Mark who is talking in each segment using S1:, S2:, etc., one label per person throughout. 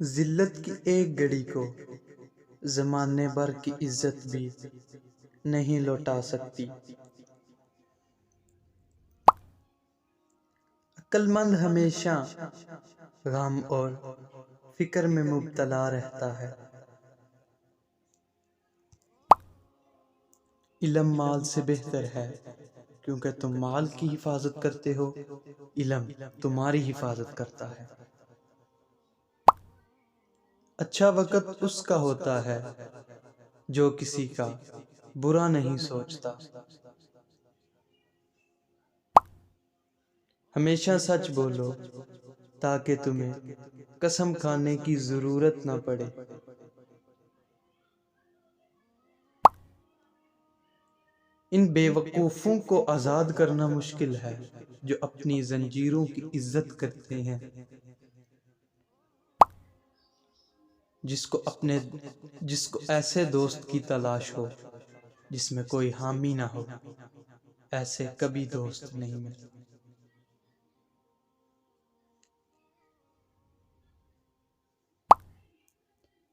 S1: ذلت کی ایک گھڑی کو زمانے بھر کی عزت بھی نہیں لوٹا سکتی۔ عقل مند ہمیشہ غم اور فکر میں مبتلا رہتا ہے۔ علم مال سے بہتر ہے، کیونکہ تم مال کی حفاظت کرتے ہو، علم تمہاری حفاظت کرتا ہے۔ اچھا وقت اس کا ہوتا ہے جو کسی کا برا نہیں سوچتا۔ ہمیشہ سچ بولو تاکہ تمہیں قسم کھانے کی ضرورت نہ پڑے۔ ان بے وقوفوں کو آزاد کرنا مشکل ہے جو اپنی زنجیروں کی عزت کرتے ہیں۔ جس کو ایسے دوست کی تلاش ہو جس میں کوئی حامی نہ ہو، ایسے کبھی دوست نہیں ملتے۔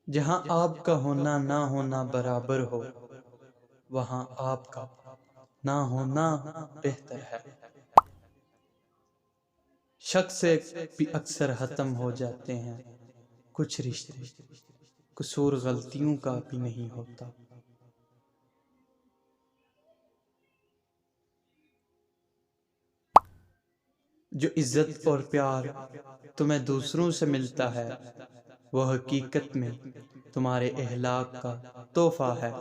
S1: جہاں آپ کا ہونا نہ ہونا برابر ہو، وہاں آپ کا نہ ہونا بہتر ہے۔ شک سے بھی اکثر ختم ہو جاتے ہیں کچھ رشتے، قصور غلطیوں کا بھی نہیں ہوتا۔ جو عزت اور پیار تمہیں دوسروں سے ملتا ہے، وہ حقیقت میں تمہارے اخلاق کا تحفہ ہے۔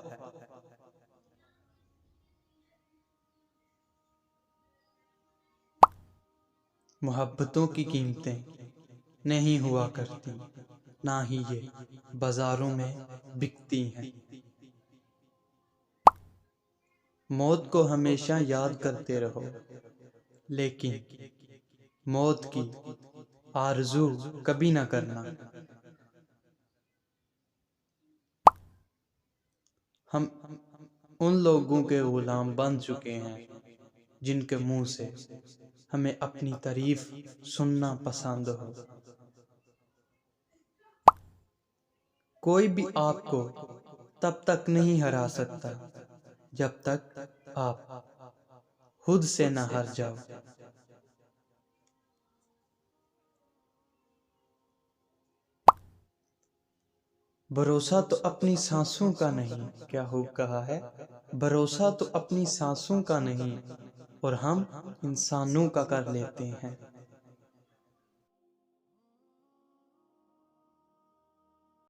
S1: محبتوں کی قیمتیں نہیں ہوا کرتی، نہ ہی یہ بازاروں میں بکتی ہیں۔ موت کو ہمیشہ یاد کرتے رہو، لیکن موت کی آرزو کبھی نہ کرنا۔ ہم ان لوگوں کے غلام بن چکے ہیں جن کے منہ سے ہمیں اپنی تعریف سننا پسند ہو۔ کوئی بھی آپ کو تب تک نہیں ہرا سکتا جب تک آپ خود سے نہ ہار جاؤ۔ بھروسہ تو اپنی سانسوں کا نہیں، کیا خوب کہا ہے، بھروسہ تو اپنی سانسوں کا نہیں، اور ہم انسانوں کا کر لیتے ہیں۔